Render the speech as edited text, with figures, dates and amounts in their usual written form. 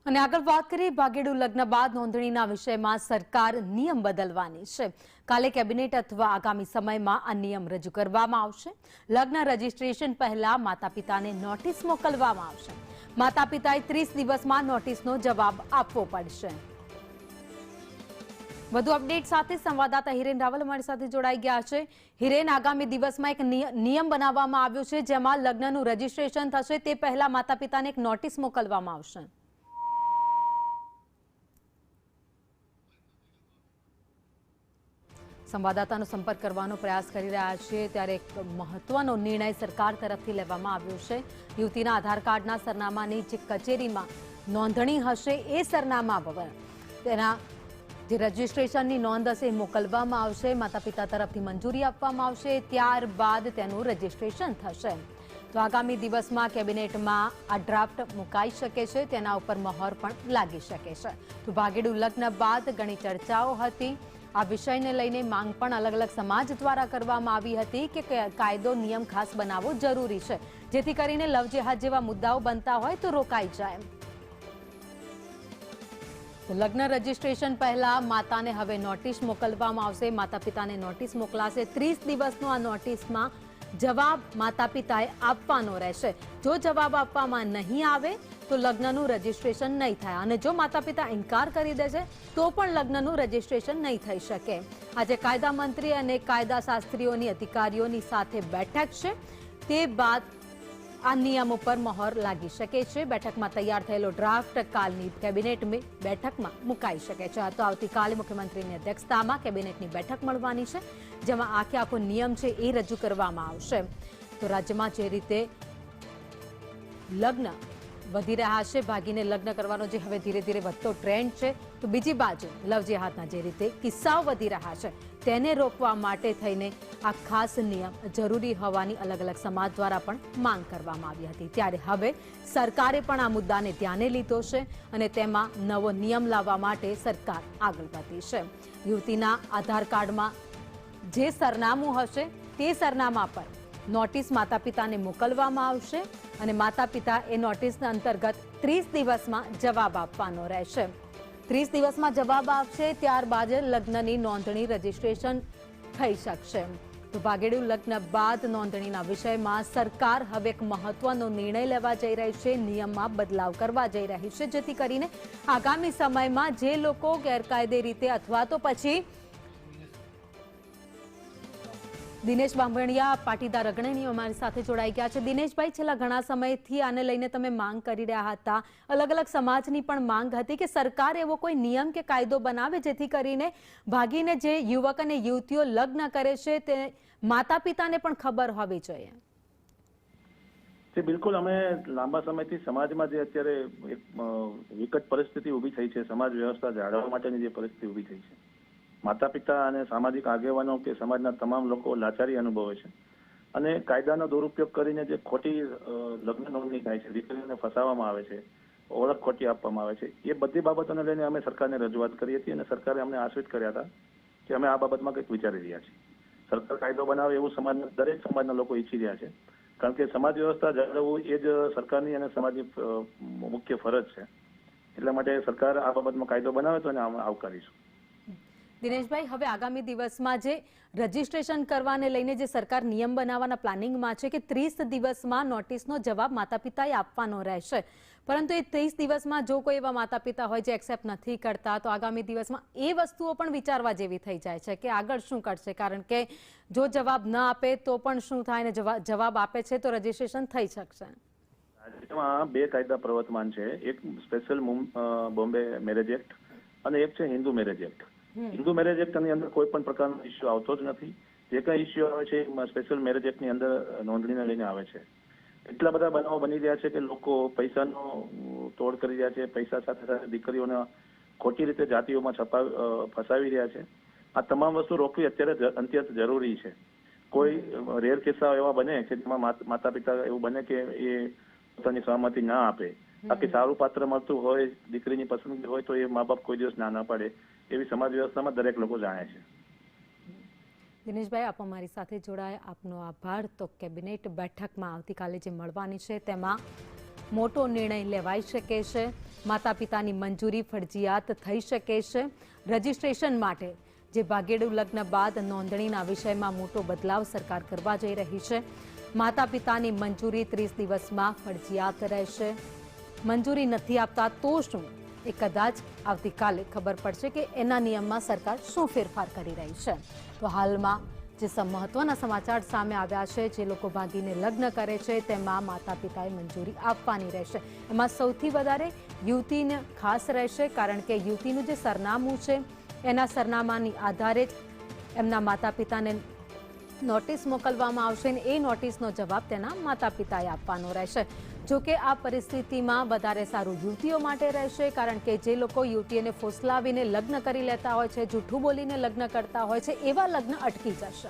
અને આગળ વાત કરીએ ભાગેડુ લગ્ન બાદ નોંધણીના વિષયમાં સરકાર નિયમ બદલવાની છે। કાલે કેબિનેટ અથવા આગામી સમયમાં આ નિયમ રજૂ કરવામાં આવશે। લગ્ન રજીસ્ટ્રેશન પહેલા માતા-પિતાને નોટિસ મોકલવામાં આવશે। માતા-પિતાએ 30 દિવસમાં નોટિસનો જવાબ આપવો પડશે। વધુ અપડેટ સાથે સંવાદદાતા હિરેન રાવલ અમારી સાથે જોડાઈ ગયા છે। હિરેન, આગામી દિવસમાં એક નિયમ બનાવવામાં આવ્યો છે જેમાં લગ્નનું રજીસ્ટ્રેશન થશે તે પહેલા માતા-પિતાને એક નોટિસ મોકલવામાં આવશે। સંવાદદાતાનો સંપર્ક કરવાનો પ્રયાસ કરી રહ્યા છીએ ત્યારે એક મહત્વનો નિર્ણય સરકાર તરફથી લેવામાં આવ્યો છે। યુવતીના આધાર કાર્ડના સરનામાની જે કચેરીમાં નોંધણી હશે એ સરનામા પર તેના જે રજીસ્ટ્રેશનની નોંધ હશે એ મોકલવામાં આવશે। માતા-પિતા તરફથી મંજૂરી આપવામાં આવશે, ત્યારબાદ તેનું રજીસ્ટ્રેશન થશે। તો આગામી દિવસમાં કેબિનેટમાં આ ડ્રાફ્ટ મુકાઈ શકે છે, તેના ઉપર મહોર પણ લાગી શકે છે। તો ભાગેડુ લગ્ન બાદ ઘણી ચર્ચાઓ હતી। આ વિષયને લઈને માંગ પણ અલગ અલગ સમાજ દ્વારા કરવામાં આવી હતી કે કાયદો નિયમ ખાસ બનાવવો જરૂરી છે, જેથી કરીને લવ જેહાદ જેવા મુદ્દાઓ બનતા હોય તો રોકાઈ જાય। લગ્ન રજીસ્ટ્રેશન પહેલા માતાને હવે નોટિસ મોકલવામાં આવશે। માતા પિતાને નોટિસ મોકલાશે। 30 દિવસનો આ નોટિસમાં જવાબ માતા પિતાએ આપવાનો રહેશે। જો જવાબ આપવામાં નહીં આવે તો લગ્નનું રજીસ્ટ્રેશન નહીં થાય અને જો માતા પિતા ઇનકાર કરી દેશે તો પણ લગ્નનું રજીસ્ટ્રેશન નહીં થઈ શકે। આજે કાયદા મંત્રી અને કાયદા શાસ્ત્રીઓની અધિકારીઓની સાથે બેઠક છે, તે બાદ આ નિયમ ઉપર મહોર લાગી શકે છે। બેઠકમાં તૈયાર થયેલો ડ્રાફ્ટ કાલની કેબિનેટ બેઠકમાં મુકાઈ શકે છે। તો આવતીકાલે મુખ્યમંત્રીની અધ્યક્ષતામાં કેબિનેટની બેઠક મળવાની છે, જેમાં આખો નિયમ છે એ રજૂ કરવામાં આવશે। તો રાજ્યમાં જે રીતે લગ્ન વધી રહ્યા છે, ભાગીને લગ્ન કરવાનો જે હવે ધીરે ધીરે વધતો ટ્રેન્ડ છે, તો બીજી બાજુ લવ જેહાદના જે રીતે કિસ્સાઓ વધી રહ્યા છે તેને રોકવા માટે થઈને આ ખાસ નિયમ જરૂરી હોવાની અલગ અલગ સમાજ દ્વારા પણ માંગ કરવામાં આવી હતી। ત્યારે હવે સરકારે પણ આ મુદ્દાને ધ્યાને લીધો છે અને તેમાં નવો નિયમ લાવવા માટે સરકાર આગળ વધી છે। યુવતીના આધાર કાર્ડમાં જે સરનામું હશે તે સરનામા પર નોટિસ માતા પિતાને મોકલવામાં આવશે અને માતા પિતા એ નોટિસના અંતર્ગત 30 દિવસમાં જવાબ આપવાનો રહેશે। 30 દિવસમાં જવાબ આપશે, ત્યારબાદ લગ્નની નોંધણી રજીસ્ટ્રેશન થઈ શકશે। તો ભાગેડુ લગ્ન બાદ નોંધણીના વિષયમાં સરકાર હવે એક મહત્વનો નિર્ણય લેવા જઈ રહી છે, નિયમમાં બદલાવ કરવા જઈ રહી છે, જેથી કરીને આગામી સમયમાં જે લોકો ગેરકાયદે રીતે અથવા તો પછી દિનેશ બાંભણિયા પાટીદાર અગ્રણી અમારી સાથે જોડાઈ ગયા છે। દિનેશભાઈ, છેલ્લા ઘણા સમયથી આને લઈને તમે માંગ કરી રહ્યા હતા, અલગ અલગ સમાજની પણ માંગ હતી કે સરકાર એવો કોઈ નિયમ કે કાયદો બનાવે જેથી કરીને ભાગીને જે યુવક અને યુવતીઓ લગ્ન કરે છે તે માતા પિતાને પણ ખબર હોવી જોઈએ। બિલકુલ, અમે લાંબા સમયથી સમાજમાં જે અત્યારે એક વિકટ પરિસ્થિતિ ઊભી થઈ છે, સમાજ વ્યવસ્થા જાળવવા માટેની જે પરિસ્થિતિ ઊભી થઈ છે, માતા પિતા અને સામાજિક આગેવાનો કે સમાજના તમામ લોકો લાચારી અનુભવે છે અને કાયદાનો દુરુપયોગ કરીને જે ખોટી લગ્ન નોંધણી થાય છે, દીકરીઓને ફસાવવામાં આવે છે, ઓળખ ખોટી આપવામાં આવે છે, એ બધી બાબતોને લઈને અમે સરકારને રજૂઆત કરી હતી અને સરકારે અમને આશ્વસ્ત કર્યા હતા કે અમે આ બાબતમાં કંઈક વિચારી રહ્યા છીએ। સરકાર કાયદો બનાવે એવું સમાજના દરેક સમાજના લોકો ઈચ્છી રહ્યા છે, કારણ કે સમાજ વ્યવસ્થા જાળવવું એ જ સરકારની અને સમાજની મુખ્ય ફરજ છે। એટલા માટે સરકાર આ બાબતમાં કાયદો બનાવે તો એને અમે આવકારીશું। દિનેશભાઈ, હવે આગામી દિવસમાં જે રજીસ્ટ્રેશન કરવાને લઈને જે સરકાર નિયમ બનાવવાના પ્લાનિંગમાં છે કે 30 દિવસમાં નોટિસનો જવાબ માતા પિતાએ આપવાનો રહેશે, પરંતુ એ 30 દિવસમાં જો કોઈ એવા માતા પિતા હોય જે એક્સેપ્ટ નથી કરતા તો આગામી દિવસમાં એ વસ્તુઓ પણ વિચારવા જેવી થઈ જાય છે કે આગળ શું કરશે, કારણ કે જો જવાબ ન આપે તો પણ શું થાય ને જવાબ આપે છે તો રજીસ્ટ્રેશન થઈ શકશે। રાજ્યમાં બે કાયદા પ્રવર્તમાન છે, એક સ્પેશિયલ બોમ્બે મેરેજ એક્ટ અને એક છે Hindu marriage act. Hindu marriage act ની અંદર કોઈ પણ પ્રકારનો ઇસ્યુ આવતો જ નથી। જે કઈ ઇસ્યુ આવે છે સ્પેશિયલ મેરેજ એક્ટ ની અંદર નોંધણીને લઈને આવે છે। એટલા બધા બનાવો બની રહ્યા છે કે લોકો પૈસાનો તોડ કરી રહ્યા છે, પૈસા સાથે સાથે દીકરીઓને ખોટી રીતે જાતિઓમાં ફસાવી રહ્યા છે। આ તમામ વસ્તુ રોકવી અત્યારે અત્યંત જરૂરી છે। કોઈ રેર કિસ્સા એવા બને કે જેમાં માતા પિતા એવું બને કે એ પોતાની સહમતિ ના આપે, બાકી સારું પાત્ર મળતું હોય, દીકરીની પસંદગી હોય તો એ મા બાપ કોઈ દિવસ ના પાડે, એવી સમાજ વ્યવસ્થામાં દરેક લોકો જાણે છે। દિનેશભાઈ, આપ અમારી સાથે જોડાયા, આપનો આભાર। તો કેબિનેટ બેઠકમાં આવતીકાલે જે મળવાની છે તેમાં મોટો નિર્ણય લેવાઈ શકે છે। માતા પિતાની મંજૂરી ફરજિયાત થઈ શકે છે. રજીસ્ટ્રેશન માટે જે ભાગેડુ લગ્ન બાદ નોંધણીના વિષયમાં મોટો બદલાવ સરકાર કરવા જઈ રહી છે. માતા પિતાની મંજૂરી 30 દિવસમાં ફરજિયાત રહેશે. મંજૂરી નથી આપતા તો શું, એ કદાચ આવતીકાલે ખબર પડશે કે એના નિયમમાં સરકાર શું ફેરફાર કરી રહી છે. તો હાલમાં જે મહત્વના સમાચાર સામે આવ્યા છે, જે લોકો ભાગીને લગ્ન કરે છે તેમાં માતા પિતાએ મંજૂરી આપવાની રહેશે. એમાં સૌથી વધારે યુવતીને ખાસ રહેશે, કારણ કે યુવતીનું જે સરનામું છે એના સરનામાની આધારે જ એમના માતા પિતાને નોટિસ મોકલવામાં આવશે અને એ નોટિસનો જવાબ તેના માતા પિતાએ આપવાનો રહેશે. જોકે આ પરિસ્થિતિમાં વધારે સારું યુવતીઓ માટે રહેશે, કારણ કે જે લોકો યુવતીઓને ફોસલાવીને લગ્ન કરી લેતા હોય છે, જૂઠું બોલીને લગ્ન કરતા હોય છે, એવા લગ્ન અટકી જશે.